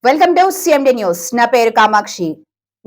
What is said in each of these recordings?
Welcome to CMD news. నా పేరు కామాక్షి.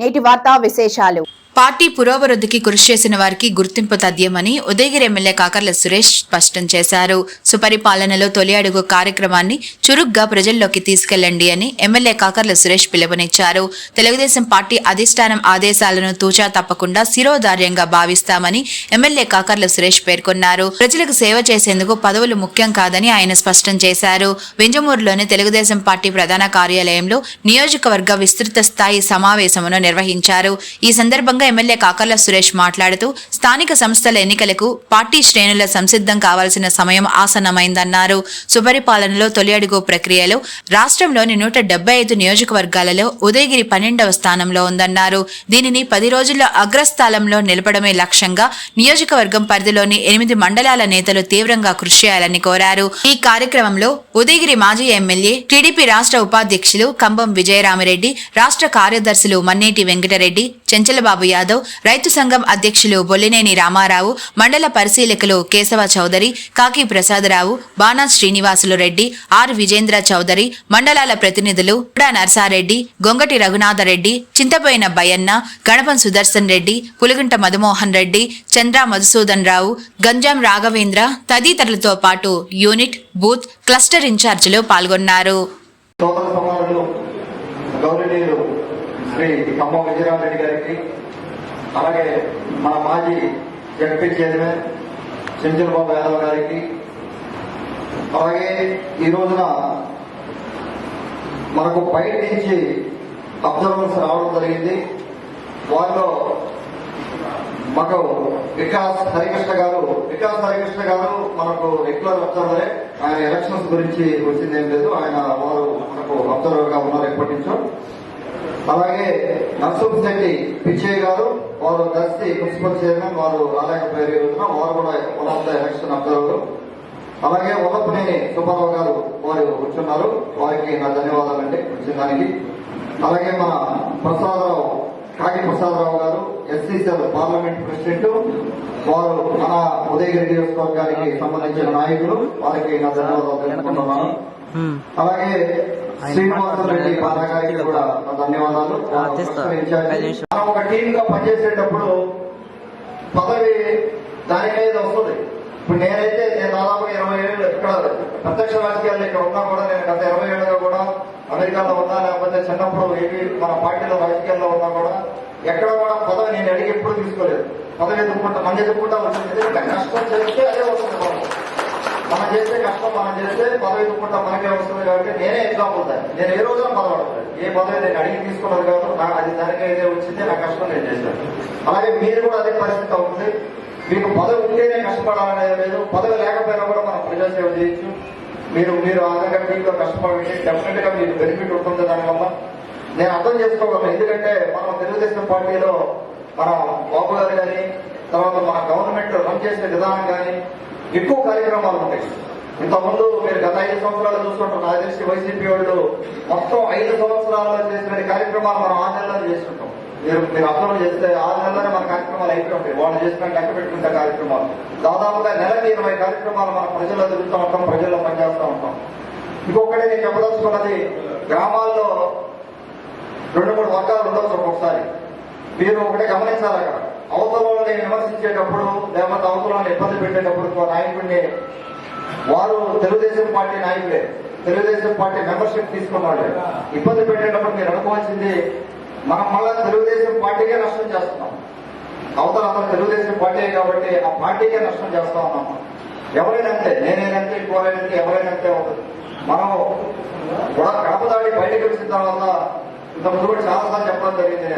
నేటి వార్తా విశేషాలు. పార్టీ పురోభివృద్ధికి కృషి చేసిన వారికి గుర్తింపు తథ్యమని ఉదయగిరి ఎమ్మెల్యే కాకర్ల సురేష్ స్పష్టం చేశారు. సుపరిపాలనలో తొలి అడుగు కార్యక్రమాన్ని చురుగ్గా ప్రజల్లోకి తీసుకెళ్లండి అని ఎమ్మెల్యే కాకర్ల సురేష్ పిలుపునిచ్చారు. తెలుగుదేశం పార్టీ అధిష్టానం ఆదేశాలను తూచా తప్పకుండా శిరోధార్యంగా భావిస్తామని ఎమ్మెల్యే కాకర్ల సురేష్ పేర్కొన్నారు. ప్రజలకు సేవ చేసేందుకు పదవులు ముఖ్యం కాదని ఆయన స్పష్టం చేశారు. వింజమూరులోని తెలుగుదేశం పార్టీ ప్రధాన కార్యాలయంలో నియోజకవర్గ విస్తృత స్థాయి సమావేశమును నిర్వహించారు. ఈ సందర్భంగా ఎమ్మెల్యే కాకర్ల సురేష్ మాట్లాడుతూ స్థానిక సంస్థల ఎన్నికలకు పార్టీ శ్రేణుల సంసిద్ధం కావాల్సిన సమయం ఆసన్నమైందన్నారు. సుపరిపాలనలో తొలి అడుగు ప్రక్రియలో రాష్ట్రంలోని 175 నియోజకవర్గాలలో ఉదయగిరి 12వ స్థానంలో ఉందన్నారు. దీనిని 10 రోజుల్లో అగ్రస్థానంలో నిలపడమే లక్ష్యంగా నియోజకవర్గం పరిధిలోని 8 మండలాల నేతలు తీవ్రంగా కృషి చేయాలని కోరారు. ఈ కార్యక్రమంలో ఉదయగిరి మాజీ ఎమ్మెల్యే, టీడీపీ రాష్ట్ర ఉపాధ్యక్షులు కంబం విజయరామిరెడ్డి, రాష్ట్ర కార్యదర్శులు మన్నేటి వెంకటరెడ్డి, చెంచలబాబు యాదవ్, రైతు సంఘం అధ్యక్షులు బొల్లినేని రామారావు, మండల పరిశీలకులు కేశవ చౌదరి, కాకి ప్రసాదరావు, బాణా శ్రీనివాసులు రెడ్డి, ఆర్ విజేంద్ర చౌదరి, మండలాల ప్రతినిధులు ఉడా నర్సారెడ్డి, గొంగటి రఘునాథరెడ్డి, చింతపోయిన బయ్యన్న, గణపం సుదర్శన్ రెడ్డి, పులిగుంట మధుమోహన్ రెడ్డి, చంద్ర మధుసూదన్ రావు, గంజాం రాఘవేంద్ర తదితరులతో పాటు యూనిట్, బూత్, క్లస్టర్ ఇన్ఛార్జీలు పాల్గొన్నారు. శ్రీ ఖమ్మం విజయరామరెడ్డి గారికి, అలాగే మన మాజీ జడ్పీ చైర్మన్ చెంచలబాబు యాదవ్ గారికి, అలాగే ఈ రోజున మనకు బయట నుంచి అబ్జర్వర్స్ రావడం జరిగింది. వారిలో మాకు వికాస్ హరికృష్ణ గారు మనకు రెగ్యులర్ అబ్జర్వరే. ఆయన ఎలక్షన్స్ గురించి వచ్చిందేం లేదు, వారు మనకు అబ్జర్వర్ గా ఉన్నారు ఎప్పటి నుంచో. అలాగే నర్సింశెట్టి పిచ్చయ్య గారు, వారు దర్శి మున్సిపల్ చైర్మన్, వారు రాలేకపోయారు ఈ రోజున, వారు కూడా one of the election observer. అలాగే వల్లపనేని సుబ్బారావు గారు వారు కూర్చున్నారు, వారికి నా ధన్యవాదాలండి వచ్చిన దానికి. అలాగే మన కాకి ప్రసాదరావు గారు, ఎస్సీసీఎల్ పార్లమెంట్ ప్రెసిడెంట్, వారు మన ఉదయగిరి నియోజకవర్గానికి సంబంధించిన నాయకులు, వారికి నా ధన్యవాదాలు తెలుపుకుంటున్నాను. అలాగే శ్రీనివాసరెడ్డి బాధ గారికి కూడా ధన్యవాదాలు. మనం ఒక టీమ్ గా పనిచేసేటప్పుడు పదవి దానికైతే వస్తుంది. ఇప్పుడు నేను దాదాపు 20 ఏళ్ళు ఇక్కడ ప్రత్యక్ష రాజకీయాల్లో ఇక్కడ ఉన్నా కూడా, నేను గత 20 ఏళ్ళుగా కూడా అమెరికాలో ఉన్నా, లేకపోతే చిన్నప్పుడు మన పార్టీలో రాజకీయాల్లో ఉన్నా కూడా ఎక్కడ కూడా పదవి నేను అడిగి ఎప్పుడు తీసుకోలేదు. పదవి ఎదుర్కొంటా, మంది ఎదుర్కొంటా వచ్చింది. కష్టం చేస్తే అదే వస్తుంది. మనం చేస్తే కష్టం, మనం చేస్తే పదవి ఎదుర్కొంటా మనకే వస్తుంది. కాబట్టి నేనే ఎగ్జాంపుల్. నేను ఏ రోజున పదవడలేదు, ఏ పదవి నేను అడిగి తీసుకున్నది కాదు, అది దానికైతే వచ్చింది, నా కష్టం నేను చేశాను. అలాగే మీరు కూడా అదే పరిస్థితి అవుతుంది. మీకు పదవి ఉంటేనే కష్టపడాలనేది లేదు, పదవి లేకపోయినా కూడా మనం ప్రజాసేవ చేయొచ్చు. మీరు ఆధారంగా టీంలో కష్టపడి డెఫినెట్ గా మీకు బెనిఫిట్ ఉంటుంది. దానివల్ల నేను అర్థం చేసుకోగలను. ఎందుకంటే మనం తెలుగుదేశం పార్టీలో మన బాబు గారు కానీ, తర్వాత మన గవర్నమెంట్ రన్ చేసే విధానం కానీ ఎక్కువ కార్యక్రమాలు ఉంటాయి. ఇంతకుముందు మీరు గత 5 సంవత్సరాలు చూసుకుంటాం, నాకు తెలిసి వైసీపీ వాళ్ళు మొత్తం 5 సంవత్సరాల్లో చేసిన కార్యక్రమాలు మనం 6 నెలల్లో చేస్తుంటాం. మీరు అర్థం చేస్తే 6 నెలలోనే మన కార్యక్రమాలు అయిపోయి వాళ్ళు చేసిన లెక్క పెట్టుకుంటే కార్యక్రమాలు దాదాపుగా నెలకి 20 కార్యక్రమాలు మన ప్రజల్లో తిరుగుతూ ఉంటాం, ప్రజల్లో పనిచేస్తూ ఉంటాం. ఇంకొకటి నేను చెప్పదలుచుకున్నది, గ్రామాల్లో 2-3 వర్గాలు ఉండవచ్చు ఒక్కొక్కసారి. మీరు ఒకటే గమనించాలి, అక్కడ అవతలని విమర్శించేటప్పుడు లేకపోతే అవతలని ఇబ్బంది పెట్టేటప్పుడు నాయకుడిని, వారు తెలుగుదేశం పార్టీ నాయకులే, తెలుగుదేశం పార్టీ మెంబర్షిప్ తీసుకున్న వాళ్ళే. ఇబ్బంది పెట్టేటప్పుడు మీరు అనుకోవాల్సింది, మనం మళ్ళా తెలుగుదేశం పార్టీకే నష్టం చేస్తున్నాం. అవతల అతను తెలుగుదేశం పార్టీ కాబట్టి ఆ పార్టీకే నష్టం చేస్తా ఉన్నాం. ఎవరైనా అంతే, నేనేనంతే, ఇంకోరైనంతే, ఎవరైనా అంతే అవుతుంది. మనం కూడా కడప దాడి బయటకు వచ్చిన తర్వాత ఇంతకుముందు కూడా చాలాసార్లు చెప్పడం జరిగింది.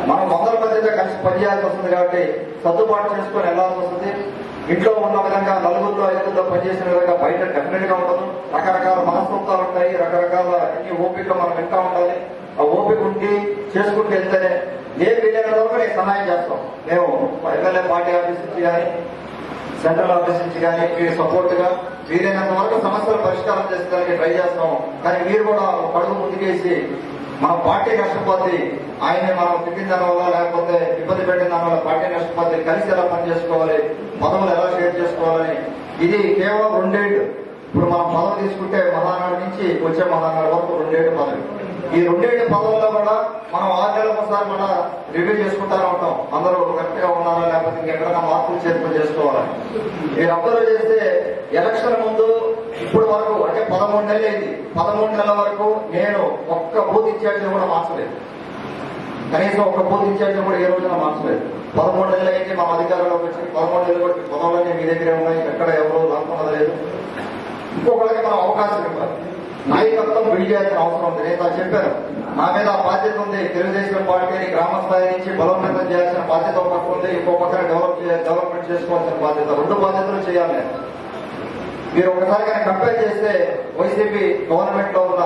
మనం 100 మందితో కలిసి పనిచేయాల్సి వస్తుంది కాబట్టి సర్దుబాటు చేసుకొని వెళ్లాల్సి వస్తుంది. ఇంట్లో ఉన్న విధంగా 4-5 పనిచేసిన విధంగా బయట డెఫినెట్ గా ఉండదు. రకరకాల మనస్తత్వాలు ఉంటాయి, రకరకాల అన్ని ఓపిక మనం వింటా ఉండాలి. ఆ ఓపిక ఉండి చేసుకుంటూ వెళ్తేనే నేను వీలైనంత వరకు నేను సహాయం చేస్తాం. మేము ఎమ్మెల్యే పార్టీ ఆఫీస్ నుంచి కానీ, సెంట్రల్ ఆఫీస్ నుంచి కానీ మీరు సపోర్ట్ గా వీలైనంత వరకు సమస్యలు పరిష్కారం చేసేదానికి ట్రై చేస్తాం. కానీ మీరు కూడా పడుగు ముందుకేసి మన పార్టీ నష్టపోతే ఆయన్ని మనం తిట్టిన దానివల్ల, లేకపోతే ఇబ్బంది పెట్టిన దానివల్ల పార్టీ నష్టపోతే కలిసి ఎలా పనిచేసుకోవాలి, పదవులు ఎలా షేర్ చేసుకోవాలని, ఇది కేవలం 2 ఏళ్ళు. ఇప్పుడు మనం పదవి తీసుకుంటే మహానాడు నుంచి వచ్చే మహానాడు వరకు 2 ఏళ్ళు పదవి. ఈ 2 ఏళ్ల పదవుల్లో కూడా మనం 6 నెలలకు ఒకసారి మన రివ్యూ చేసుకుంటానే ఉంటాం. అందరూ కరెక్ట్ గా ఉన్నారా, లేకపోతే ఇంకెక్కడైనా మార్పులు చేర్పులు చేసుకోవాలని. మీరు అబ్జర్వ్ చేస్తే ఎలక్షన్ ముందు ఇప్పుడు వరకు అంటే 13 నెలలు అయింది. 13 నెలల వరకు నేను ఒక్క బూత్ ఇన్ఛార్జిని కూడా మార్చలేదు. కనీసం ఒక బూత్ ఇన్ఛార్జిని కూడా ఏ రోజున మార్చలేదు. 13 నెలలు అయింది మనం అధికారంలోకి వచ్చి. 13 నెలలు కూడా పదవులన్నీ మీ దగ్గరే ఉన్నాయి, ఎక్కడ ఎవరు అనుకున్నది లేదు. ఇంకొకరికి మనం అవకాశం ఇవ్వాలి. నాయకత్వం బిల్డ్ చేయాల్సిన అవసరం ఉంది. నేను చెప్పాను, నా మీద ఆ బాధ్యత ఉంది. తెలుగుదేశం పార్టీని గ్రామ స్థాయి నుంచి బలోపేతం చేయాల్సిన బాధ్యత ఒక పక్క ఉంది, ఇంకో పక్కన డెవలప్మెంట్ చేసుకోవాల్సిన బాధ్యత. 2 బాధ్యతలు చేయాలి. మీరు ఒకసారి కానీ కంపేర్ చేస్తే వైసీపీ గవర్నమెంట్ లో ఉన్న,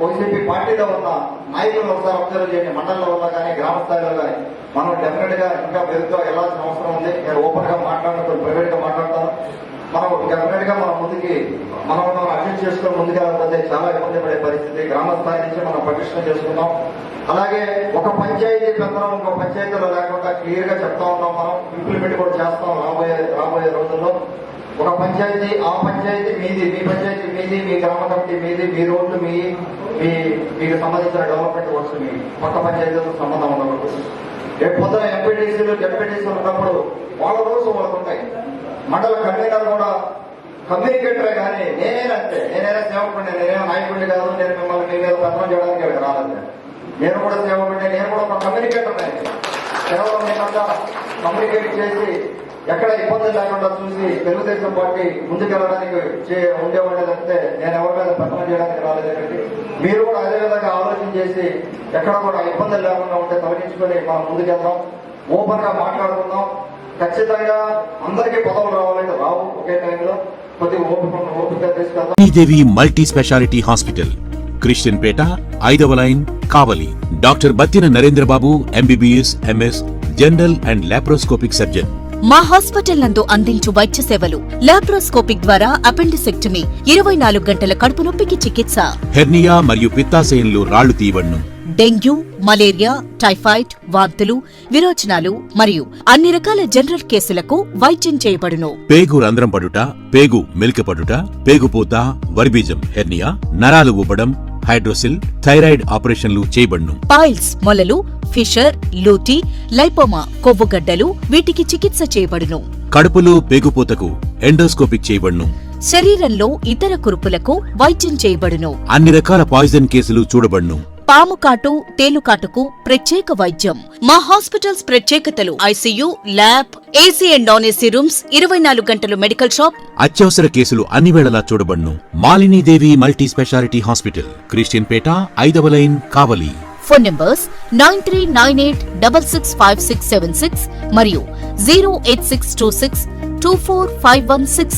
వైసీపీ పార్టీలో ఉన్న నాయకులను ఒకసారి అబ్జర్వ్ చేయండి. మండలంలో ఉన్నా కానీ గ్రామ స్థాయిలో కానీ మనం డెఫినెట్ గా ఇంకా పెరుగుతూ వెళ్లాల్సిన అవసరం ఉంది. నేను ఓపెన్ గా మాట్లాడినప్పుడు ప్రైవేట్ గా మాట్లాడతాను. మనం డెఫినెట్ గా మన ముందుకి మనం అడ్జస్ట్ చేసుకుని ముందుకెళ్ళకపోతే చాలా ఇబ్బంది పడే పరిస్థితి. గ్రామ స్థాయి నుంచి మనం పటిష్టం చేసుకున్నాం. అలాగే ఒక పంచాయతీ పెత్తనం ఇంకో పంచాయతీలో లేకుండా క్లియర్ గా చెప్తా ఉన్నాం. మనం ఇంప్లిమెంట్ కూడా చేస్తాం రాబోయే రోజుల్లో. ఒక పంచాయతీ, ఆ పంచాయతీ మీది, మీ పంచాయతీ మీది, మీ గ్రామ కమిటీ మీది, మీ రోడ్లు మీకు సంబంధించిన డెవలప్మెంట్ వర్క్స్ మీ పక్క పంచాయతీతో సంబంధం ఉండకూడదు. రేపు పొద్దున ఎంపీటీసీలు జడ్పీటీసీలు ఉన్నప్పుడు వాళ్ళ రోజు వాళ్ళకు ఉంటాయి. మండల కన్వీనర్ కూడా కమ్యూనికేటరే కానీ నేనైనా సేవకుడిని, నేనేమో నాయకుడిని కాదు. నేను మిమ్మల్ని మీ మీద పత్రం చేయడానికి ఇక్కడ రాలేదు. నేను కూడా సేవకుడిని, నేను కూడా ఒక కమ్యూనికేటర్. కేవలం నేనంతా కమ్యూనికేట్ చేసి ఎక్కడ ఇబ్బందులు లేకుండా చూసి తెలుగుదేశం పార్టీ ముందుకెళ్ళడానికి ఉండేవాడే తప్పితే నేను ఎవరి మీద పత్రం చేయడానికి రాలేదు. కాబట్టి మీరు కూడా అదే విధంగా ఆలోచన చేసి ఎక్కడ కూడా ఇబ్బందులు లేకుండా ఉంటే తొలగించుకొని మనం ముందుకెళ్దాం. ఓపెన్ గా మాట్లాడుకుందాం. ఖచ్చితంగా అందరికీ పదవులు రావాలంటే రావు ఒకే టైంలో. కొద్దిగా ఓపిక తీసుకెళ్దాం. Sridevi multi speciality hospital, Christian Peta, 5వ line, Kavali. Doctor Battina Narendrababu, MBBS, MS, general and laparoscopic surgeon. మా హాస్పిటల్ నందు అందించు వైద్య సేవలు: లాప్రోస్కోపిక్ ద్వారా అపెండిసెక్టమీ, 24 గంటల కడుపు నొప్పికి చికిత్స, హెర్నియా మరియు పిత్తాశయంలో రాళ్లు తీయబడును, డెంగ్యూ, మలేరియా, టైఫాయిడ్, వాంతులు, విరోచనాలు మరియు అన్ని రకాల జనరల్ కేసులకు వైద్యం చేయబడును. పేగు రంధ్రం పడుట, పేగు మెలికపడుట, పేగుపూత, వర్బీజం, హెర్నియా, నరాలు ఉబ్బడం, హైడ్రోసిల్, థైరాయిడ్ ఆపరేషన్లు చేయబడును. పైల్స్, మొలలు, ఫిషర్, లూటీ, లైపోమా, కొవ్వుగడ్డలు, వీటికి చికిత్స చేయబడును. కడుపులో పేగుపూతకు ఎండోస్కోపిక్ చేయబడును. శరీరంలో ఇతర కురుపులకు వైద్యం చేయబడును. అన్ని రకాల పాయిజన్ కేసులు చూడబడును. పాము కాటు, తేలుకాటుకు ప్రత్యేక వైద్యం. మా హాస్పిటల్స్ ప్రత్యేకతలు: ICU, lab, AC and non AC rooms, 24 గంటలు మెడికల్ షాప్. అత్యవసర కేసులు అన్ని వేళలా చూడబడును. Malinidevi multi speciality hospital, Christian Peta, 5వ లైన్, కావలి. ఫోన్ నంబర్స్ 9398665676 మరియు 08626245166.